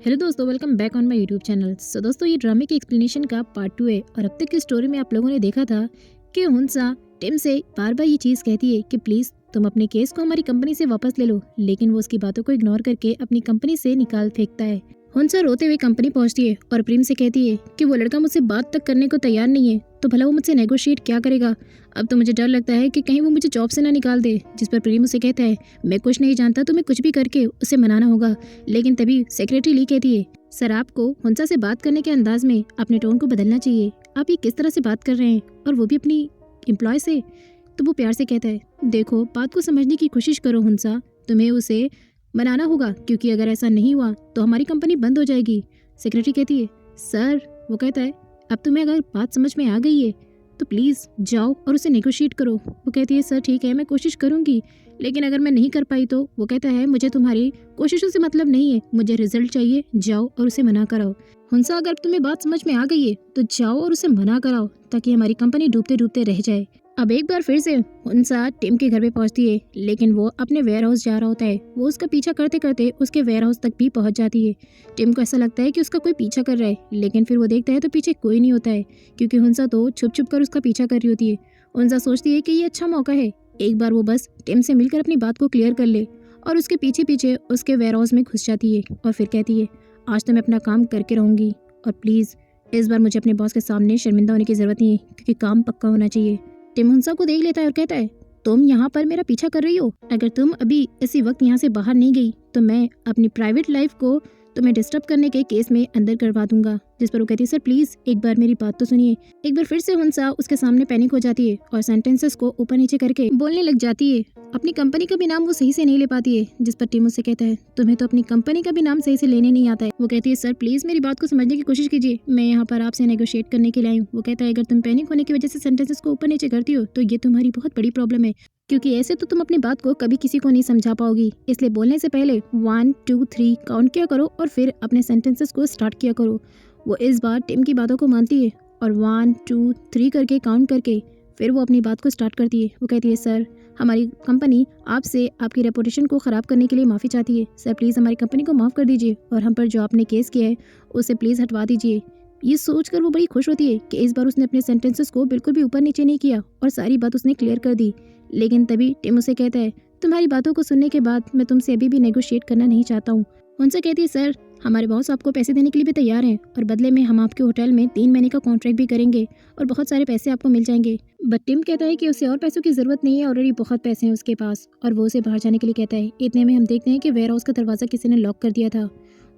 Hello दोस्तों, welcome back on my YouTube channel. So दोस्तों, ये ड्रामे की एक्सप्लेनेशन का पार्ट 2 है और अब तक की स्टोरी में आप लोगों ने देखा था कि हुंसा टिम से बार बार ये चीज़ कहती है कि प्लीज़ तुम अपने केस को हमारी कंपनी से वापस ले लो, लेकिन वो उसकी बातों को इग्नोर करके अपनी कंपनी से निकाल फेंकता है। हुंसा रोते हुए कंपनी पहुंचती है और प्रेम से कहती है कि वो लड़का मुझसे बात तक करने को तैयार नहीं है, तो भला वो मुझसे नेगोशिएट क्या करेगा। अब तो मुझे डर लगता है कि कहीं वो मुझे जॉब से ना निकाल दे। जिस पर प्रेम उसे कहता है मैं कुछ नहीं जानता, तुम्हें कुछ भी करके उसे मनाना होगा। लेकिन तभी सेक्रेटरी ली कहती है सर, आपको हुंसा से बात करने के अंदाज में अपने टोन को बदलना चाहिए। आप ये किस तरह से बात कर रहे हैं, और वो भी अपनी एम्प्लॉय से। तो वो प्यार से कहता है देखो, बात को समझने की कोशिश करो हुंसा, तुम्हें उसे मनाना होगा, क्योंकि अगर ऐसा नहीं हुआ तो हमारी कंपनी बंद हो जाएगी। सेक्रेटरी कहती है सर, वो कहता है अब तुम्हें अगर बात समझ में आ गई है तो प्लीज़ जाओ और उसे नेगोशिएट करो। वो कहती है सर ठीक है, मैं कोशिश करूंगी, लेकिन अगर मैं नहीं कर पाई तो। वो कहता है मुझे तुम्हारी कोशिशों से मतलब नहीं है, मुझे रिजल्ट चाहिए, जाओ और उसे मना कराओ। हुंसा, अगर तुम्हें बात समझ में आ गई है तो जाओ और उसे मना कराओ, ताकि हमारी कंपनी डूबते डूबते रह जाए। अब एक बार फिर से हुंसा टिम के घर पे पहुंचती है, लेकिन वो अपने वेयर हाउस जा रहा होता है। वो उसका पीछा करते करते उसके वेयर हाउस तक भी पहुंच जाती है। टिम को ऐसा लगता है कि उसका कोई पीछा कर रहा है, लेकिन फिर वो देखता है तो पीछे कोई नहीं होता है, क्योंकि हुंसा तो छुप छुप कर उसका पीछा कर रही होती है। हुंसा सोचती है कि ये अच्छा मौका है, एक बार वो बस टिम से मिलकर अपनी बात को क्लियर कर ले, और उसके पीछे पीछे उसके वेयर हाउस में घुस जाती है और फिर कहती है आज तो मैं अपना काम करके रहूंगी, और प्लीज़ इस बार मुझे अपने बॉस के सामने शर्मिंदा होने की ज़रूरत नहीं है, क्योंकि काम पक्का होना चाहिए। टिम हुंसा को देख लेता है और कहता है तुम यहाँ पर मेरा पीछा कर रही हो, अगर तुम अभी इसी वक्त यहाँ से बाहर नहीं गई तो मैं अपनी प्राइवेट लाइफ को तुम्हें डिस्टर्ब करने के केस में अंदर करवा दूंगा। जिस पर वो कहती है सर प्लीज एक बार मेरी बात तो सुनिए। एक बार फिर से हुंसा उसके सामने पैनिक हो जाती है और सेंटेंसेस को ऊपर नीचे करके बोलने लग जाती है। अपनी कंपनी का भी नाम वो सही से नहीं ले पाती है। जिस पर टिम उससे कहता है तुम्हें तो अपनी कंपनी का भी नाम सही से लेने नहीं आता है। वो कहती है सर प्लीज मेरी बात को समझने की कोशिश कीजिए, मैं यहाँ पर आपसे नेगोशिएट करने के लिए आई हूँ। वो कहता है अगर तुम पैनिक होने की वजह से सेंटेंसेस को ऊपर नीचे करती हो तो ये तुम्हारी बहुत बड़ी प्रॉब्लम है, क्योंकि ऐसे तो तुम अपनी बात को कभी किसी को नहीं समझा पाओगी। इसलिए बोलने से पहले 1 2 3 काउंट किया करो और फिर अपने सेंटेंसेस को स्टार्ट किया करो। वो इस बार टिम की बातों को मानती है और 1 2 3 करके काउंट करके फिर वो अपनी बात को स्टार्ट करती है। वो कहती है सर, हमारी कंपनी आपसे आपकी रेपुटेशन को ख़राब करने के लिए माफ़ी चाहती है। सर प्लीज़ हमारी कंपनी को माफ़ कर दीजिए और हम पर जो आपने केस किया है उसे प्लीज़ हटवा दीजिए। ये सोचकर वो बड़ी खुश होती है कि इस बार उसने अपने सेंटेंसेस को बिल्कुल भी ऊपर नीचे नहीं किया और सारी बात उसने क्लियर कर दी। लेकिन तभी टिम उसे कहता है तुम्हारी बातों को सुनने के बाद मैं तुमसे अभी भी नेगोशिएट करना नहीं चाहता हूँ। उनसे कहती है सर, हमारे बॉस आपको पैसे देने के लिए भी तैयार हैं, और बदले में हम आपके होटल में 3 महीने का कॉन्ट्रैक्ट भी करेंगे और बहुत सारे पैसे आपको मिल जाएंगे। बट टिम कहता है कि उसे और पैसों की ज़रूरत नहीं है, ऑलरेडी बहुत पैसे हैं उसके पास, और वो उसे बाहर जाने के लिए कहता है। इतने में हम देखते हैं कि वेयर हाउस का दरवाज़ा किसी ने लॉक कर दिया था।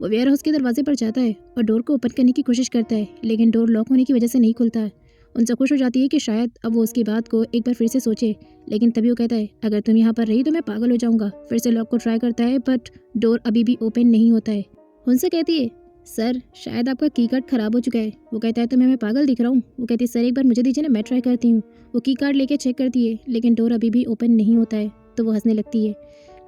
वो वेयर हाउस के दरवाजे पर जाता है और डोर को ओपन करने की कोशिश करता है, लेकिन डोर लॉक होने की वजह से नहीं खुलता है। उनसे खुश हो जाती है कि शायद अब वो उसकी बात को एक बार फिर से सोचे, लेकिन तभी वो कहता है अगर तुम यहाँ पर रही तो मैं पागल हो जाऊंगा। फिर से लॉक को ट्राई करता है बट डोर अभी भी ओपन नहीं होता है। उनसे कहती है सर, शायद आपका की कार्ड खराब हो चुका है। वो कहता है तो मैं पागल दिख रहा हूँ। वो कहती है सर एक बार मुझे दीजिए ना, मैं ट्राई करती हूँ। वो की कार्ड लेके चेक करती है, लेकिन डोर अभी भी ओपन नहीं होता है। तो वो हंसने लगती है।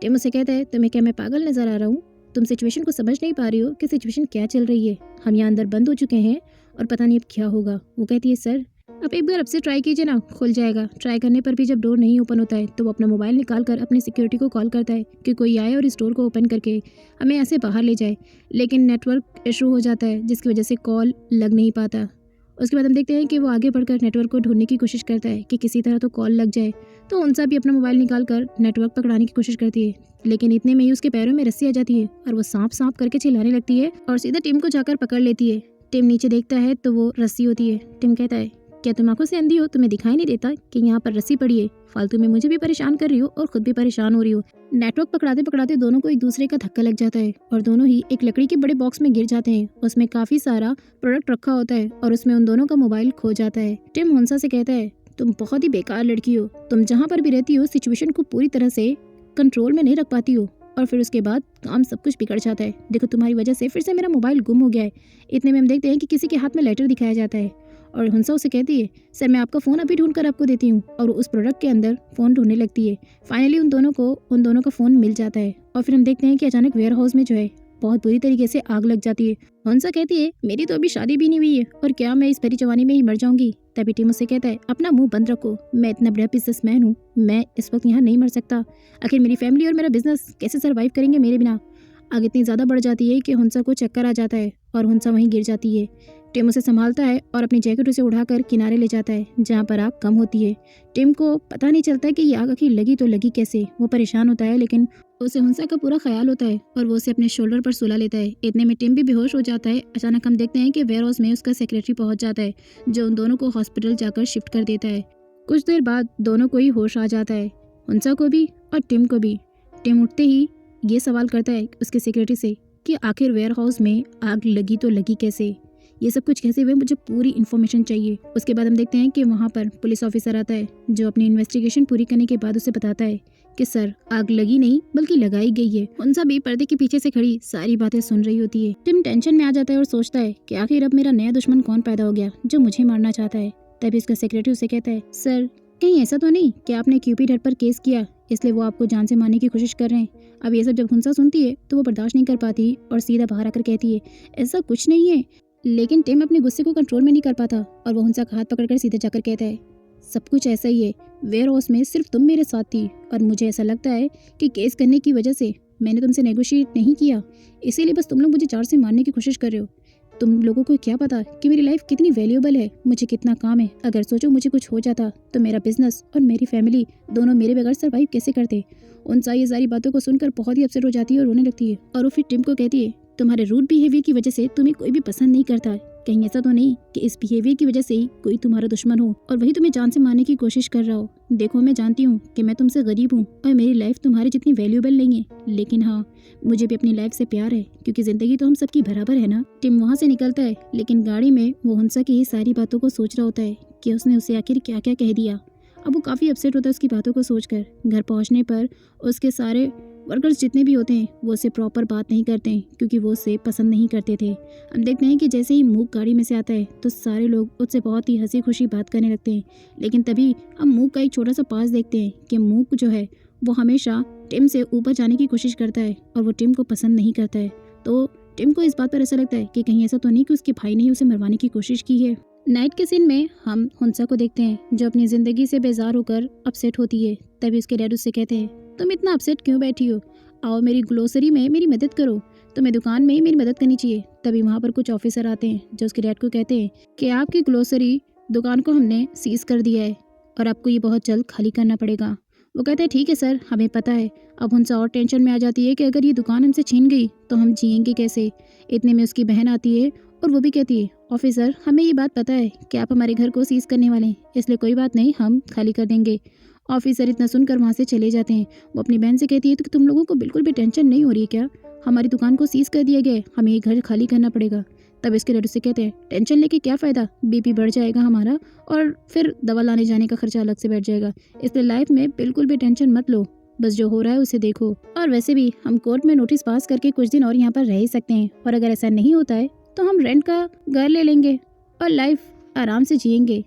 टिम उसे कहता है तुम्हें क्या मैं पागल नजर आ रहा हूँ? तुम सिचुएशन को समझ नहीं पा रही हो कि सिचुएशन क्या चल रही है। हम यहाँ अंदर बंद हो चुके हैं और पता नहीं अब क्या होगा। वो कहती है सर आप एक बार अब से ट्राई कीजिए ना, खुल जाएगा। ट्राई करने पर भी जब डोर नहीं ओपन होता है तो वो अपना मोबाइल निकाल कर अपनी सिक्योरिटी को कॉल करता है कि कोई आए और इस डोर को ओपन करके हमें ऐसे बाहर ले जाए, लेकिन नेटवर्क इशू हो जाता है जिसकी वजह से कॉल लग नहीं पाता। उसके बाद हम देखते हैं कि वो आगे बढ़कर नेटवर्क को ढूंढने की कोशिश करता है कि किसी तरह तो कॉल लग जाए। तो उनसा भी अपना मोबाइल निकाल कर नेटवर्क पकड़ाने की कोशिश करती है, लेकिन इतने में ही उसके पैरों में रस्सी आ जाती है और वो सांप सांप करके चिल्लाने लगती है और सीधा टिम को जाकर पकड़ लेती है। टिम नीचे देखता है तो वो रस्सी होती है। टिम कहता है क्या तुम आंखों से अंधी हो, तुम्हें दिखाई नहीं देता कि यहाँ पर रस्सी पड़ी है? फालतू में मुझे भी परेशान कर रही हो और खुद भी परेशान हो रही हो। नेटवर्क पकड़ाते पकड़ाते दोनों को एक दूसरे का धक्का लग जाता है और दोनों ही एक लकड़ी के बड़े बॉक्स में गिर जाते हैं। उसमें काफी सारा प्रोडक्ट रखा होता है और उसमें उन दोनों का मोबाइल खो जाता है। टिम हुंसा से कहता है तुम बहुत ही बेकार लड़की हो, तुम जहाँ पर भी रहती हो सिचुएशन को पूरी तरह से कंट्रोल में नहीं रख पाती हो, और फिर उसके बाद काम सब कुछ बिगड़ जाता है। देखो तुम्हारी वजह से फिर से मेरा मोबाइल गुम हो गया है। इतने में हम देखते हैं कि किसी के हाथ में लेटर दिखाया जाता है और हुंसा उसे कहती है सर मैं आपका फ़ोन अभी ढूंढ कर आपको देती हूँ, और उस प्रोडक्ट के अंदर फ़ोन ढूंढने लगती है। फाइनली उन दोनों का फ़ोन मिल जाता है और फिर हम देखते हैं कि अचानक वेयर हाउस में जो है बहुत बुरी तरीके से आग लग जाती है। हुंसा कहती है मेरी तो अभी शादी भी नहीं हुई है और क्या मैं इस भरी जवानी में ही मर जाऊंगी? तभी टिम उससे कहता है अपना मुंह बंद रखो, मैं इतना बड़ा बिजनेसमैन हूँ, मैं इस वक्त यहाँ नहीं मर सकता। आखिर मेरी फैमिली और मेरा बिजनेस कैसे सर्वाइव करेंगे मेरे बिना? आग इतनी ज़्यादा बढ़ जाती है कि हुंसा को चक्कर आ जाता है और हुंसा वहीं गिर जाती है। टिम उसे संभालता है और अपनी जैकेट उसे उठाकर किनारे ले जाता है जहाँ पर आग कम होती है। टिम को पता नहीं चलता है कि ये आग आखिर लगी तो लगी कैसे। वो परेशान होता है लेकिन उसे हुंसा का पूरा ख्याल होता है और वो उसे अपने शोल्डर पर सुला लेता है। इतने में टिम भी बेहोश हो जाता है। अचानक हम देखते हैं कि वेयर हाउस में उसका सेक्रेटरी पहुंच जाता है जो उन दोनों को हॉस्पिटल जाकर शिफ्ट कर देता है। कुछ देर बाद दोनों को ही होश आ जाता है, हुंसा को भी और टिम को भी। टिम उठते ही ये सवाल करता है उसके सेक्रेटरी से कि आखिर वेयर हाउस में आग लगी तो लगी कैसे, ये सब कुछ कैसे हुए, मुझे पूरी इन्फॉर्मेशन चाहिए। उसके बाद हम देखते हैं कि वहाँ पर पुलिस ऑफिसर आता है जो अपनी इन्वेस्टिगेशन पूरी करने के बाद उसे बताता है कि सर आग लगी नहीं बल्कि लगाई गई है। हुंसा भी पर्दे के पीछे से खड़ी सारी बातें सुन रही होती है। टिम टेंशन में आ जाता है और सोचता है कि आखिर अब मेरा नया दुश्मन कौन पैदा हो गया जो मुझे मारना चाहता है। तभी उसका सेक्रेटरी उसे कहता है, सर कहीं ऐसा तो नहीं कि आपने क्यूपिड हट पर केस किया इसलिए वो आपको जान से मारने की कोशिश कर रहे हैं। अब ये सब जब हुंसा सुनती है तो वो बर्दाश्त नहीं कर पाती और सीधा बाहर आकर कहती है, ऐसा कुछ नहीं है। लेकिन टिम अपने गुस्से को कंट्रोल में नहीं कर पाता और वो हुंसा का हाथ पकड़कर सीधे जाकर कहता है, सब कुछ ऐसा ही है, वेयर हाउस में सिर्फ तुम मेरे साथ थी और मुझे ऐसा लगता है कि केस करने की वजह से मैंने तुमसे नेगोशिएट नहीं किया, इसीलिए बस तुम लोग मुझे जान से मारने की कोशिश कर रहे हो। तुम लोगों को क्या पता कि मेरी लाइफ कितनी वैल्यूएबल है, मुझे कितना काम है। अगर सोचो मुझे कुछ हो जाता तो मेरा बिजनेस और मेरी फैमिली दोनों मेरे बगैर सर्वाइव कैसे करते। उनसा ये सारी बातों को सुनकर बहुत ही अपसेट हो जाती है और रोने लगती है और वो फिर टिम को कहती है, तुम्हारे रूड बिहेवियर की वजह से तुम्हें कोई भी पसंद नहीं करता, कहीं ऐसा तो नहीं कि इस बिहेवियर की वजह से ही कोई तुम्हारा दुश्मन हो और वही तुम्हें जान से मारने की कोशिश कर रहा हो। देखो मैं जानती हूँ कि मैं तुमसे गरीब हूँ और मेरी लाइफ तुम्हारी जितनी वैल्यूएबल नहीं है, लेकिन हाँ मुझे भी अपनी लाइफ से प्यार है क्योंकि जिंदगी तो हम सबकी बराबर है ना। टिम वहाँ से निकलता है लेकिन गाड़ी में वो हुंसा की ही सारी बातों को सोच रहा होता है कि उसने उसे आखिर क्या क्या कह दिया। अब वो काफ़ी अपसेट होता है उसकी बातों को सोचकर। घर पहुँचने पर उसके सारे वर्कर्स जितने भी होते हैं वो उससे प्रॉपर बात नहीं करते हैं क्योंकि वो उससे पसंद नहीं करते थे। हम देखते हैं कि जैसे ही मूक गाड़ी में से आता है तो सारे लोग उससे बहुत ही हंसी खुशी बात करने लगते हैं। लेकिन तभी हम मूक का एक छोटा सा पास देखते हैं कि मूक जो है वो हमेशा टिम से ऊपर जाने की कोशिश करता है और वो टिम को पसंद नहीं करता है। तो टिम को इस बात पर ऐसा लगता है कि कहीं ऐसा तो नहीं कि उसके भाई ने उसे मरवाने की कोशिश की है। नाइट के सीन में हम हुंसा को देखते हैं जो अपनी ज़िंदगी से बेजार होकर अपसेट होती है। तभी उसके डैड उससे कहते हैं, तुम इतना अपसेट क्यों बैठी हो, आओ मेरी ग्लोसरी में मेरी मदद करो, तुम्हें दुकान में ही मेरी मदद करनी चाहिए। तभी वहाँ पर कुछ ऑफिसर आते हैं जो उसके डैड को कहते हैं कि आपकी ग्लोसरी दुकान को हमने सीज कर दिया है और आपको ये बहुत जल्द खाली करना पड़ेगा। वो कहते हैं ठीक है सर, हमें पता है। अब हुंसा और टेंशन में आ जाती है कि अगर ये दुकान हमसे छीन गई तो हम जिएंगे कैसे। इतने में उसकी बहन आती है और वो भी कहती है, ऑफिसर हमें ये बात पता है कि आप हमारे घर को सीज करने वाले हैं, इसलिए कोई बात नहीं, हम खाली कर देंगे। ऑफिसर इतना सुनकर वहाँ से चले जाते हैं। वो अपनी बहन से कहती है तो तुम लोगों को बिल्कुल भी टेंशन नहीं हो रही है क्या, हमारी दुकान को सीज कर दिया गया है, हमें ये घर खाली करना पड़ेगा। तब इसके डैड से कहते हैं, टेंशन लेके क्या फ़ायदा, बीपी बढ़ जाएगा हमारा और फिर दवा लाने जाने का खर्चा अलग से बैठ जाएगा, इसलिए लाइफ में बिल्कुल भी टेंशन मत लो, बस जो हो रहा है उसे देखो। और वैसे भी हम कोर्ट में नोटिस पास करके कुछ दिन और यहाँ पर रह ही सकते हैं और अगर ऐसा नहीं होता है तो हम रेंट का घर ले लेंगे और लाइफ आराम से जिएंगे।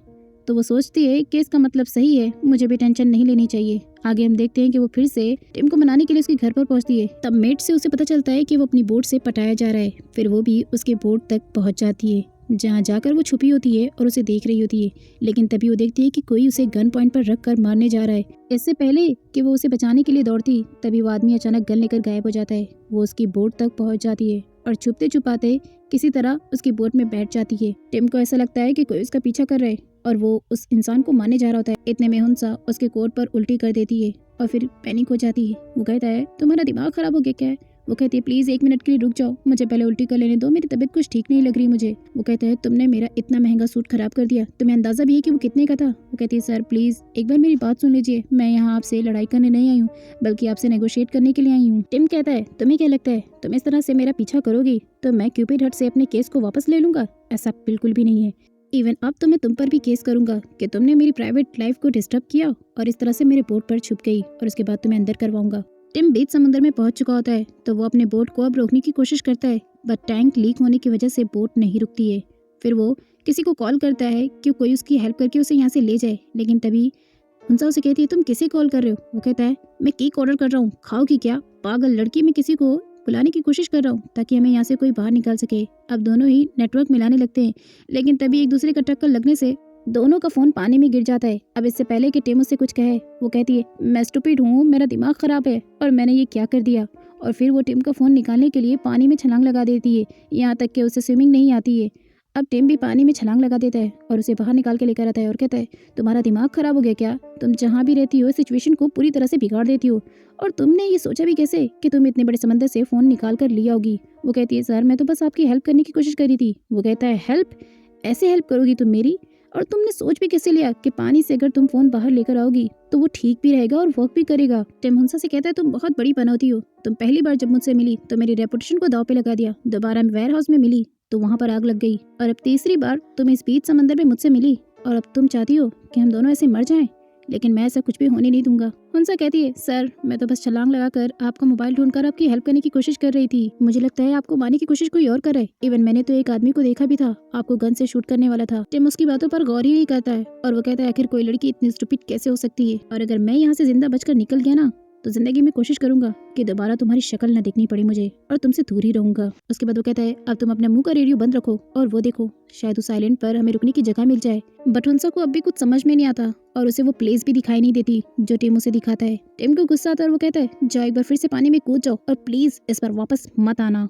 तो वो सोचती है कि इसका मतलब सही है, मुझे भी टेंशन नहीं लेनी चाहिए। आगे हम देखते हैं कि वो फिर से टिम को मनाने के लिए उसके घर पर पहुंचती है। तब मेट से उसे पता चलता है कि वो अपनी बोट से पटाया जा रहा है। फिर वो भी उसके बोट तक पहुंच जाती है जहाँ जाकर वो छुपी होती है और उसे देख रही होती है। लेकिन तभी वो देखती है कि कोई उसे गन पॉइंट पर रख कर मारने जा रहा है। इससे पहले कि वो उसे बचाने के लिए दौड़ती तभी वो आदमी अचानक गन लेकर गायब हो जाता है। वो उसकी बोट तक पहुंच जाती है और छुपते छुपाते किसी तरह उसकी बोट में बैठ जाती है। टिम को ऐसा लगता है कि कोई उसका पीछा कर रहा है और वो उस इंसान को मारने जा रहा होता है। इतने में हुंसा उसके कोट पर उल्टी कर देती है और फिर पैनिक हो जाती है। वो कहता है, तुम्हारा दिमाग खराब हो गया क्या है। वो कहती है, प्लीज़ 1 मिनट के लिए रुक जाओ, मुझे पहले उल्टी कर लेने दो, मेरी तबीयत कुछ ठीक नहीं लग रही मुझे। वो कहता है, तुमने मेरा इतना महंगा सूट खराब कर दिया, तुम्हें अंदाजा भी है कि वो कितने का था। वो कहती है, सर प्लीज़ एक बार मेरी बात सुन लीजिए, मैं यहाँ आपसे लड़ाई करने नहीं आई हूँ बल्कि आपसे नेगोशिएट करने के लिए आई हूँ। टिम कहता है, तुम्हें क्या लगता है तुम इस तरह से मेरा पीछा करोगी तो मैं क्यूपिड हट से अपने केस को वापस ले लूंगा? ऐसा बिल्कुल भी नहीं है। इवन अब तो मैं तुम पर भी केस करूंगा कि तुमने मेरी प्राइवेट लाइफ को डिस्टर्ब किया और इस तरह से मेरे बोट पर छुप गई और उसके बाद तुम्हें अंदर करवाऊंगा। टिम बीच समुद्र में पहुंच चुका होता है तो वो अपने बोट को अब रोकने की कोशिश करता है, बट टैंक लीक होने की वजह से बोट नहीं रुकती है। फिर वो किसी को कॉल करता है कि कोई उसकी हेल्प करके उसे यहाँ से ले जाए। लेकिन तभी हुंसा उसे कहती है, तुम किसे कॉल कर रहे हो? वो कहता है, मैं केक ऑर्डर कर रहा हूँ, खाओगी क्या? पागल लड़की, मैं किसी को बुलाने की कोशिश कर रहा हूँ ताकि हमें यहाँ से कोई बाहर निकाल सके। अब दोनों ही नेटवर्क मिलाने लगते हैं लेकिन तभी एक दूसरे का टक्कर लगने से दोनों का फोन पानी में गिर जाता है। अब इससे पहले कि टिम उससे कुछ कहे, वो कहती है मैं स्टूपिड हूँ, मेरा दिमाग खराब है और मैंने ये क्या कर दिया। और फिर वो टिम का फोन निकालने के लिए पानी में छलांग लगा देती है, यहाँ तक कि उसे स्विमिंग नहीं आती है। अब टिम भी पानी में छलांग लगा देता है और उसे बाहर निकाल के लेकर आता है और कहता है तुम्हारा दिमाग खराब हो गया क्या? तुम जहाँ भी रहती हो सिचुएशन को पूरी तरह से बिगाड़ देती हो, और तुमने ये सोचा भी कैसे कि तुम इतने बड़े समंदर से फोन निकाल कर लिया होगी। वो कहती है सर मैं तो बस आपकी हेल्प करने की कोशिश कर रही थी। वो कहता है हेल्प? ऐसे हेल्प करोगी तुम मेरी? और तुमने सोच भी कैसे लिया कि पानी से अगर तुम फोन बाहर लेकर आओगी तो वो ठीक भी रहेगा और वर्क भी करेगा। टिम हुंसा से कहता है तुम बहुत बड़ी पनौती हो। तुम पहली बार जब मुझसे मिली तो मेरी रेपुटेशन को दांव पे लगा दिया, दोबारा मैं वेयर हाउस में मिली तो वहां पर आग लग गई, और अब तीसरी बार तुम इस बीच समंदर में मुझसे मिली और अब तुम चाहती हो कि हम दोनों ऐसे मर जाएं। लेकिन मैं ऐसा कुछ भी होने नहीं दूंगा। हुंसा कहती है सर मैं तो बस छलांग लगाकर आपका मोबाइल ढूंढकर आपकी हेल्प करने की कोशिश कर रही थी। मुझे लगता है आपको मारने की कोशिश कोई और कर रहा है। इवन मैंने तो एक आदमी को देखा भी था, आपको गन से शूट करने वाला था। टिम उसकी बातों पर गौर ही नहीं करता है और वो कहता है आखिर कोई लड़की इतनी स्टूपिड कैसे हो सकती है, और अगर मैं यहाँ से जिंदा बचकर निकल गया ना तो जिंदगी में कोशिश करूंगा कि दोबारा तुम्हारी शक्ल न देखनी पड़े मुझे और तुमसे दूर ही रहूंगा। उसके बाद वो कहता है अब तुम अपने मुंह का रेडियो बंद रखो और वो देखो शायद उस आइलैंड पर हमें रुकने की जगह मिल जाए। बट हुंसा को अब भी कुछ समझ में नहीं आता और उसे वो प्लेस भी दिखाई नहीं देती जो टिम उसे दिखाता है। टिम को गुस्सा आता है और वो कहता है जाओ एक बार फिर से पानी में कूद जाओ और प्लीज इस बार वापस मत आना।